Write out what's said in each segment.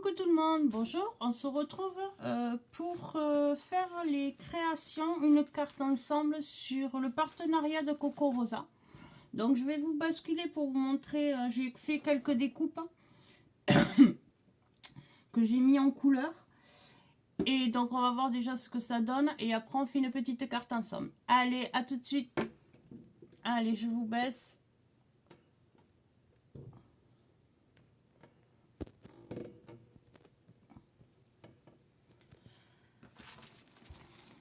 Coucou tout le monde, bonjour, on se retrouve pour faire les créations, une carte ensemble sur le partenariat de Coco Rosa. Donc je vais vous basculer pour vous montrer, j'ai fait quelques découpes que j'ai mis en couleur. Et donc on va voir déjà ce que ça donne et après on fait une petite carte ensemble. Allez, à tout de suite. Allez, je vous baisse.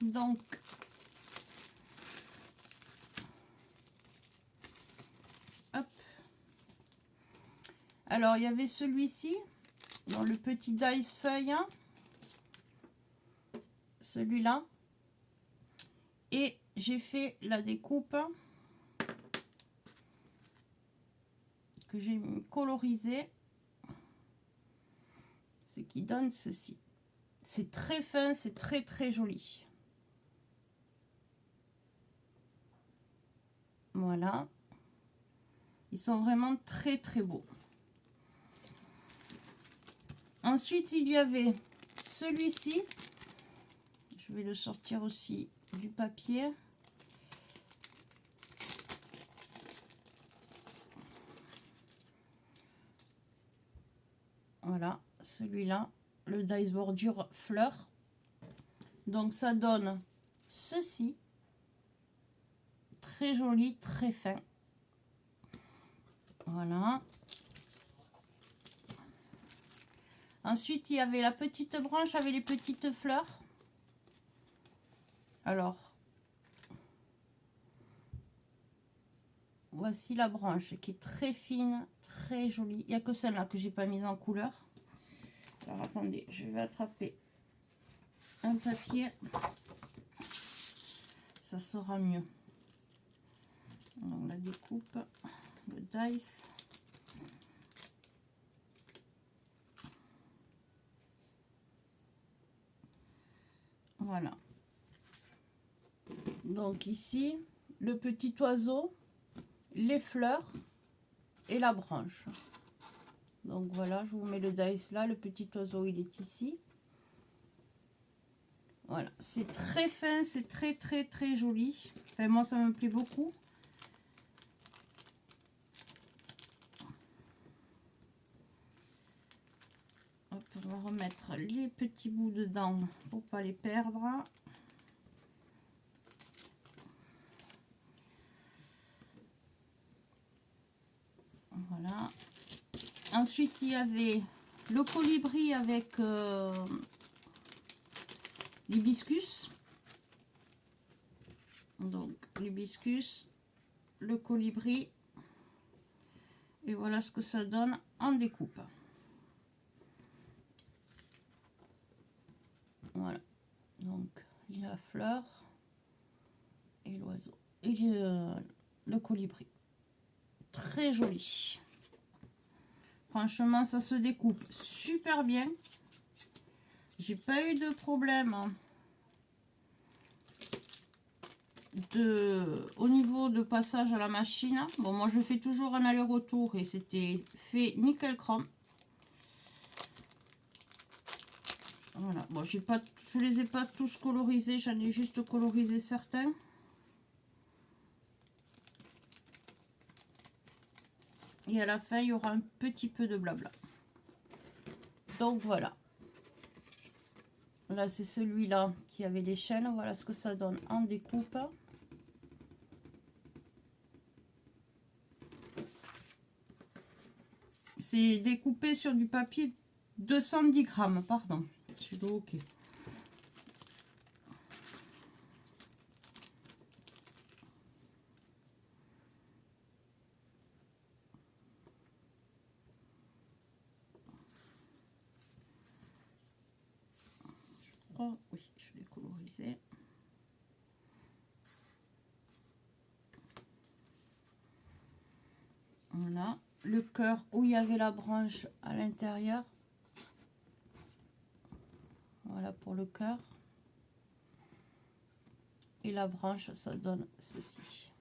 Donc, hop. Alors, il y avait celui-ci, dans le petit dice feuille, hein, celui-là. Et j'ai fait la découpe que j'ai colorisée, ce qui donne ceci. C'est très fin, c'est très très joli. Voilà. Ils sont vraiment très très beaux. Ensuite, il y avait celui-ci. Je vais le sortir aussi du papier. Voilà, celui-là, le dice bordure fleur. Donc ça donne ceci. Très joli, très fin. Voilà. Ensuite, il y avait la petite branche avec les petites fleurs. Alors, voici la branche qui est très fine, très jolie. Il n'y a que celle-là que j'ai pas mise en couleur. Alors, attendez, je vais attraper un papier. Ça sera mieux. Donc, la découpe, le dice. Voilà. Donc ici, le petit oiseau, les fleurs et la branche. Donc voilà, je vous mets le dice là. Le petit oiseau, il est ici. Voilà, c'est très fin, c'est très très très joli. Enfin, moi, ça me plaît beaucoup. Hop, on va remettre les petits bouts dedans pour pas les perdre. Voilà. Ensuite, il y avait le colibri avec l'hibiscus. Donc, l'hibiscus, le colibri. Et voilà ce que ça donne en découpe. Voilà. Donc, il y a la fleur et l'oiseau. Et le colibri. Très joli. Franchement, ça se découpe super bien. J'ai pas eu de problème au niveau de passage à la machine. Bon, moi je fais toujours un aller-retour et c'était fait nickel chrome. Voilà. Bon, je les ai pas tous colorisés, j'en ai juste colorisé certains. Et à la fin, il y aura un petit peu de blabla. Donc voilà. Là, c'est celui-là qui avait les chaînes. Voilà ce que ça donne en découpe. C'est découpé sur du papier 210 grammes, pardon. Je suis ok. Oh oui, je l'ai colorisé. Voilà, le cœur où il y avait la branche à l'intérieur. Voilà pour le cœur. Et la branche, ça donne ceci.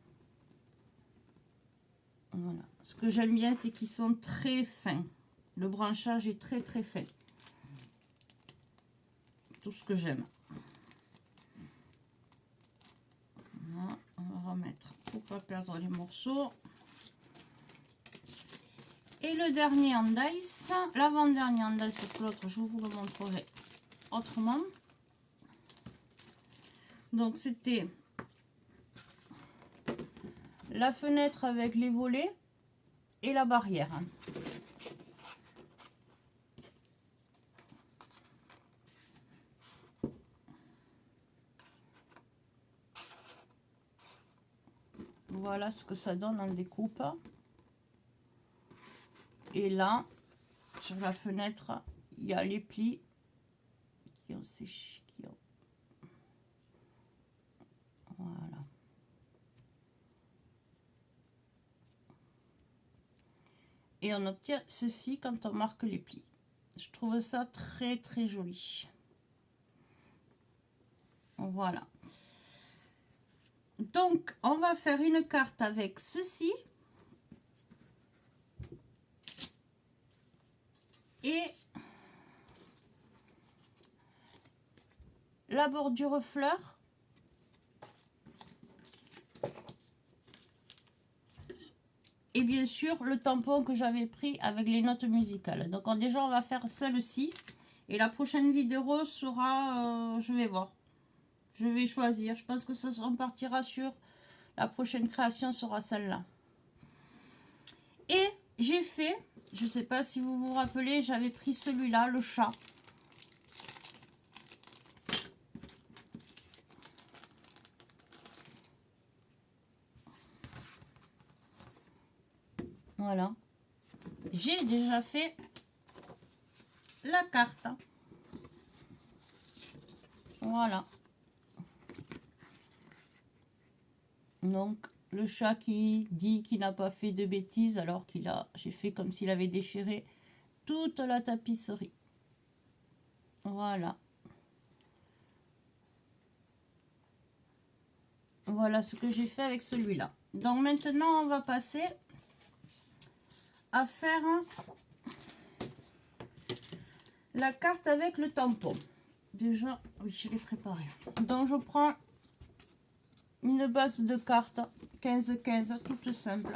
Voilà. Ce que j'aime bien, c'est qu'ils sont très fins. Le branchage est très très fin. tout ce que j'aime. Voilà, on va remettre pour pas perdre les morceaux. Et le dernier en dice, l'avant-dernier en dice, parce que l'autre je vous le montrerai autrement. Donc c'était la fenêtre avec les volets et la barrière. Voilà ce que ça donne en découpe. Et là, sur la fenêtre, il y a les plis qui ont séché. Voilà. Et on obtient ceci quand on marque les plis. Je trouve ça très très joli. Voilà. Donc, on va faire une carte avec ceci. Et la bordure fleur. Et bien sûr, le tampon que j'avais pris avec les notes musicales. Donc déjà, on va faire celle-ci. Et la prochaine vidéo sera... je vais voir. Je vais choisir. Je pense que ça on partira sur... La prochaine création sera celle-là. Et j'ai fait... Je ne sais pas si vous vous rappelez, j'avais pris celui-là, le chat. Voilà. J'ai déjà fait la carte. Voilà. Donc, le chat qui dit qu'il n'a pas fait de bêtises alors qu'il a... J'ai fait comme s'il avait déchiré toute la tapisserie. Voilà. Voilà ce que j'ai fait avec celui-là. Donc maintenant, on va passer à faire la carte avec le tampon. Déjà, oui, je l'ai préparé. Donc je prends une base de cartes 15-15, toute simple.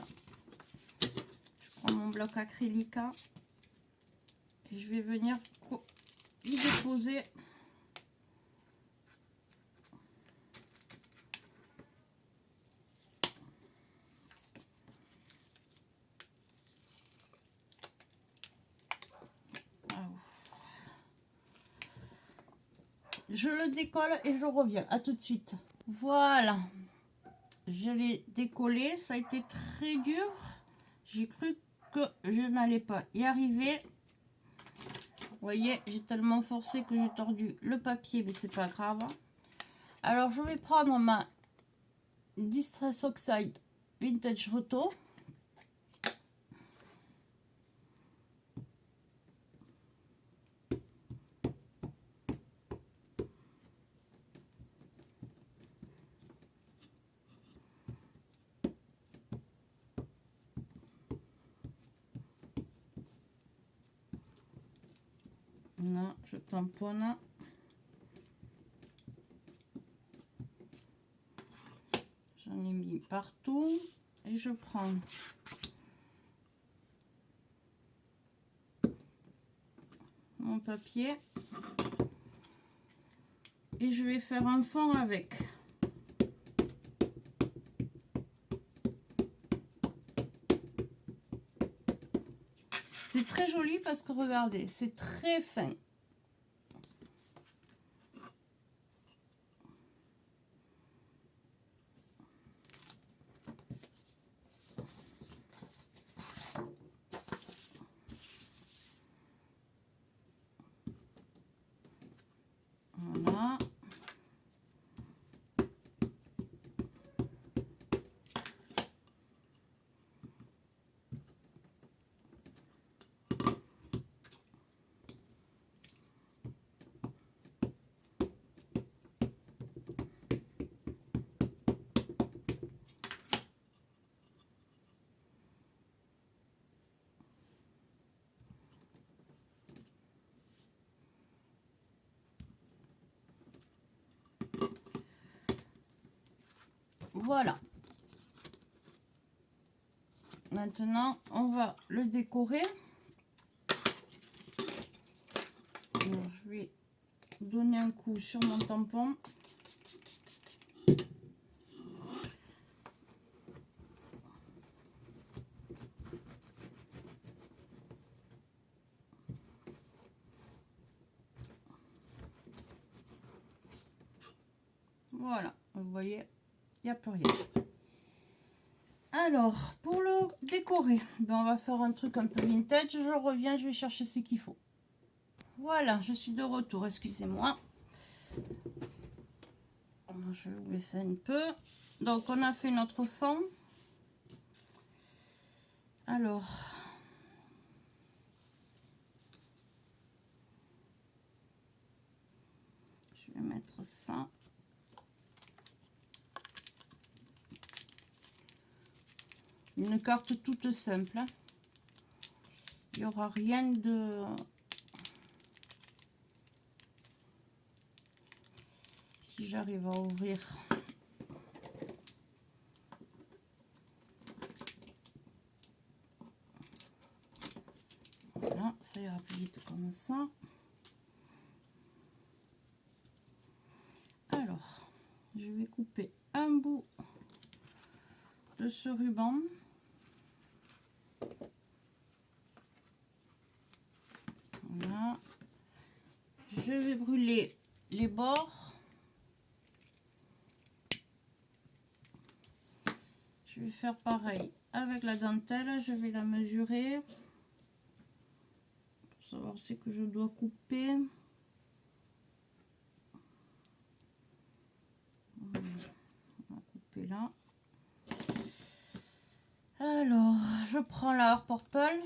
Je prends mon bloc acrylique et je vais venir y déposer je le décolle et je reviens. À tout de suite. Voilà. Je l'ai décollé. Ça a été très dur. J'ai cru que je n'allais pas y arriver. Vous voyez, j'ai tellement forcé que j'ai tordu le papier, mais c'est pas grave. Alors, je vais prendre ma Distress Oxide Vintage Photo. Là, je tamponne. J'en ai mis partout. Et je prends mon papier. Et je vais faire un fond avec. C'est très joli parce que regardez, c'est très fin. Voilà. Voilà. Maintenant, on va le décorer. Alors, je vais donner un coup sur mon tampon. Voilà, vous voyez, il n'y a plus rien. Alors, pour le décorer, ben on va faire un truc un peu vintage. Je reviens, je vais chercher ce qu'il faut. Voilà, je suis de retour, excusez-moi. Je vais baisser un peu. Donc, on a fait notre fond. Alors, je vais mettre ça. Une carte toute simple. Il n'y aura rien de... Si j'arrive à ouvrir... Voilà, ça ira plus vite comme ça. Alors, je vais couper un bout de ce ruban. Voilà. Je vais brûler les bords. Je vais faire pareil avec la dentelle. Je vais la mesurer pour savoir ce que je dois couper. On va couper là. Alors, je prends la Art Portal.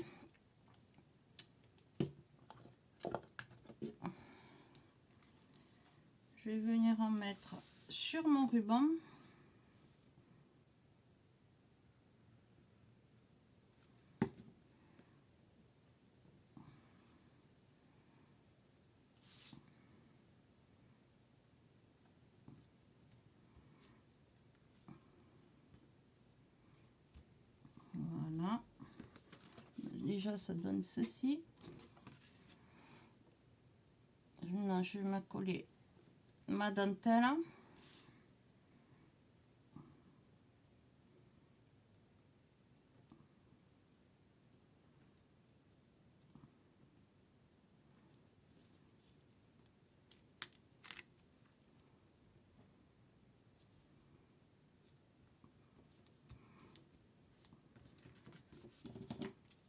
Je vais venir en mettre sur mon ruban. Voilà. Déjà, ça donne ceci. Maintenant, je vais m'accoler ma dentelle.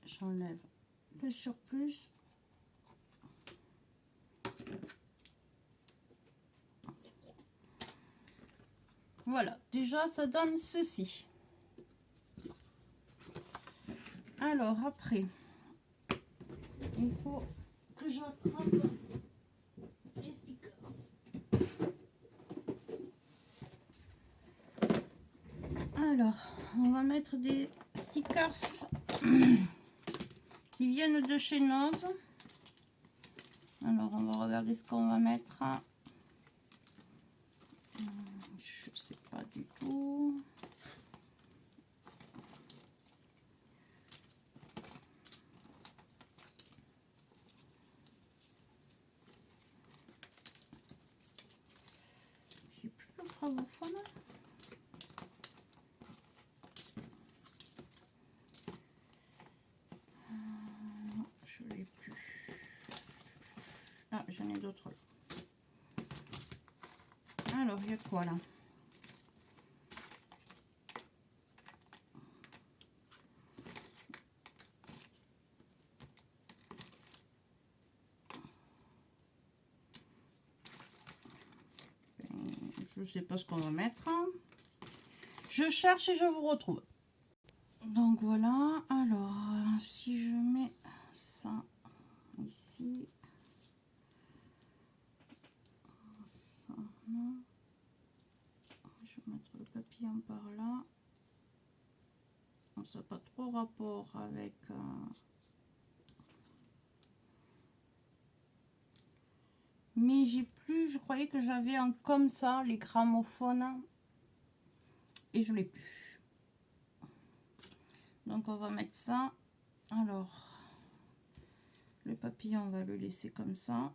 J'enlève le surplus. Voilà, déjà ça donne ceci. Alors après, il faut que j'attrape les stickers. Alors, on va mettre des stickers qui viennent de chez Noz. Alors, on va regarder ce qu'on va mettre. Je sais pas du tout. J'ai plus le gravophone. Non, je l'ai plus. Ah, j'en ai d'autres là. Alors, il y a quoi là? Je sais pas ce qu'on va mettre. Je cherche et je vous retrouve. Donc voilà. Alors, si je mets ça ici, ça là. Je vais mettre le papillon par là. Ça n'a pas trop rapport avec mais j'ai plus, je croyais que j'avais un comme ça les gramophones. et je l'ai plus. Donc on va mettre ça. Alors le papillon, on va le laisser comme ça.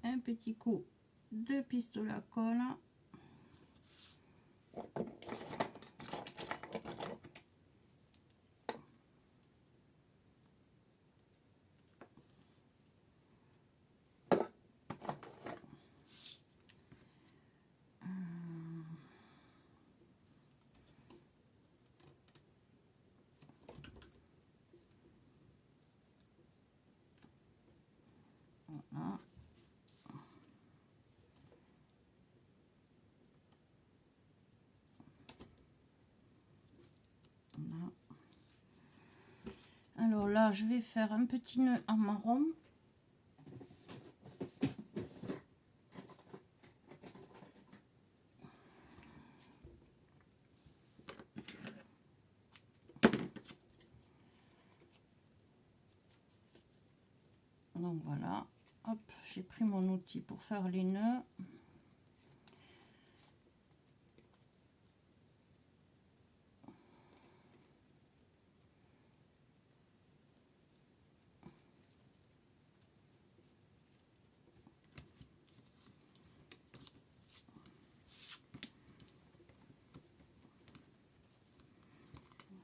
Un petit coup de pistolet à colle. Voilà. Voilà. Alors là, je vais faire un petit nœud en marron. Donc voilà, hop, j'ai pris mon outil pour faire les nœuds.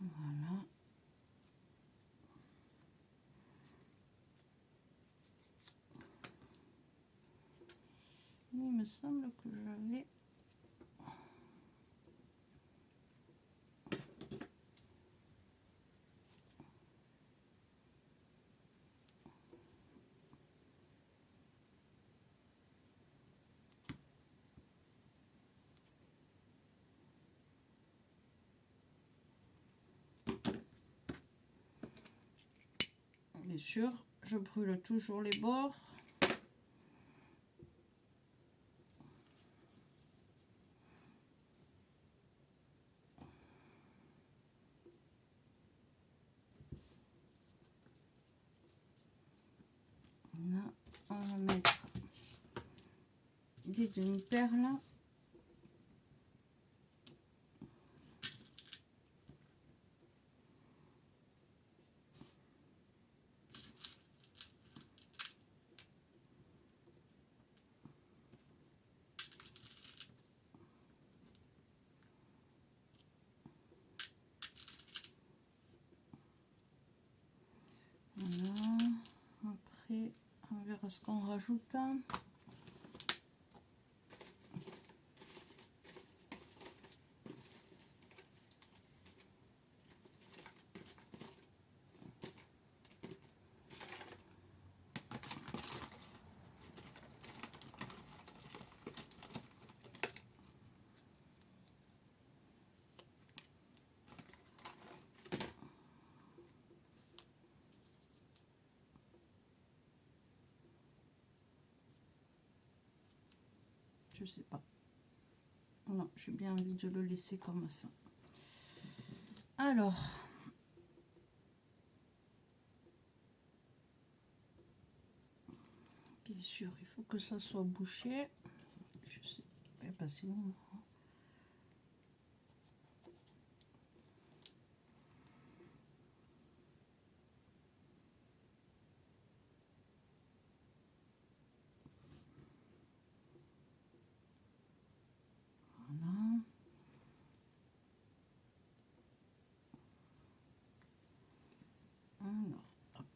Voilà. Il me semble que j'avais... Bien sûr, je brûle toujours les bords. Là, on va mettre des demi-perles. Voilà. Après, on verra ce qu'on rajoute. Je sais pas. Non, j'ai bien envie de le laisser comme ça. Alors, bien sûr, il faut que ça soit bouché. Je sais pas si on... Voilà. Alors, hop.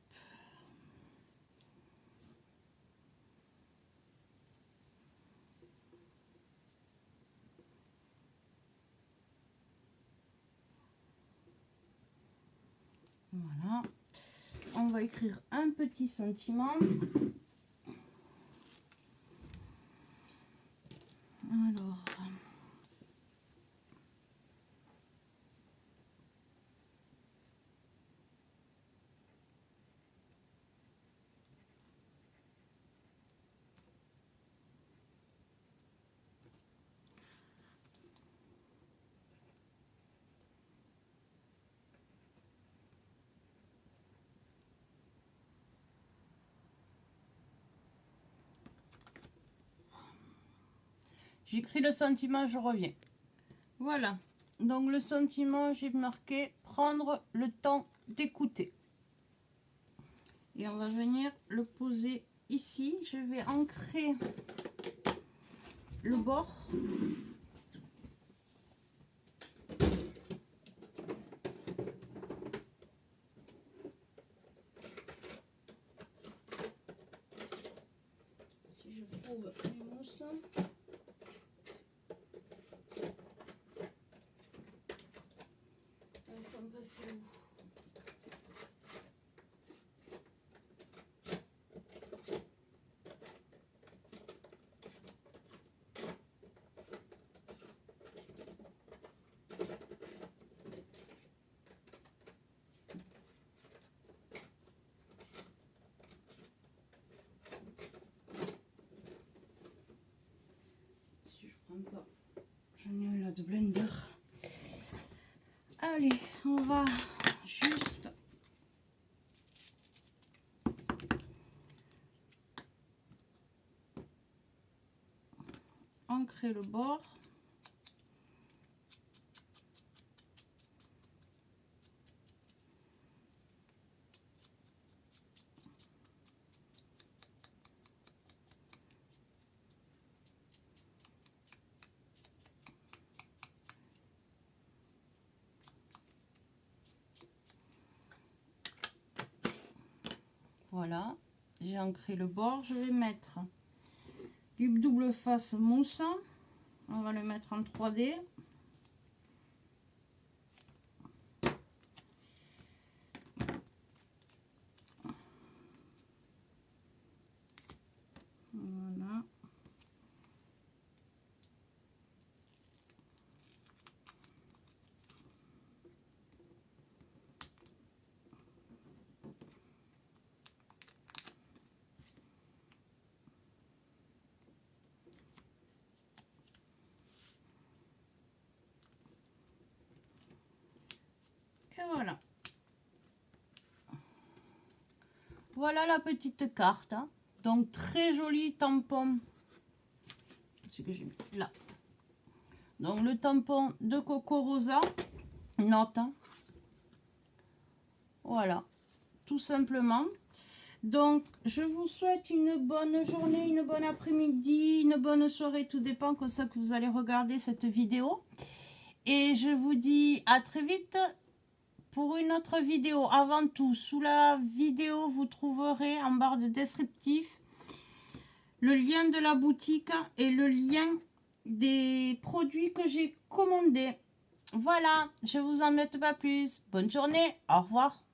Voilà. On va écrire un petit sentiment. Alors, J'écris le sentiment, je reviens. Voilà. Donc le sentiment, j'ai marqué prendre le temps d'écouter. Et on va venir le poser ici. Je vais ancrer le bord. Si je trouve les mousses. Elles sont passées où? Pas. Je n'ai là de blender. Allez, on va juste ancrer le bord. Voilà, j'ai ancré le bord. Je vais mettre du double face mousse. On va le mettre en 3D. Voilà. Et voilà. Voilà la petite carte. Hein. Donc très joli tampon. C'est que j'ai mis là. Donc le tampon de Coco Rosa. Note. Hein. Voilà. Tout simplement. Donc je vous souhaite une bonne journée, une bonne après-midi, une bonne soirée. Tout dépend comme ça que vous allez regarder cette vidéo. Et je vous dis à très vite pour une autre vidéo. Avant tout, sous la vidéo, vous trouverez en barre de descriptif le lien de la boutique et le lien des produits que j'ai commandés. Voilà, je vous embête pas plus. Bonne journée, au revoir.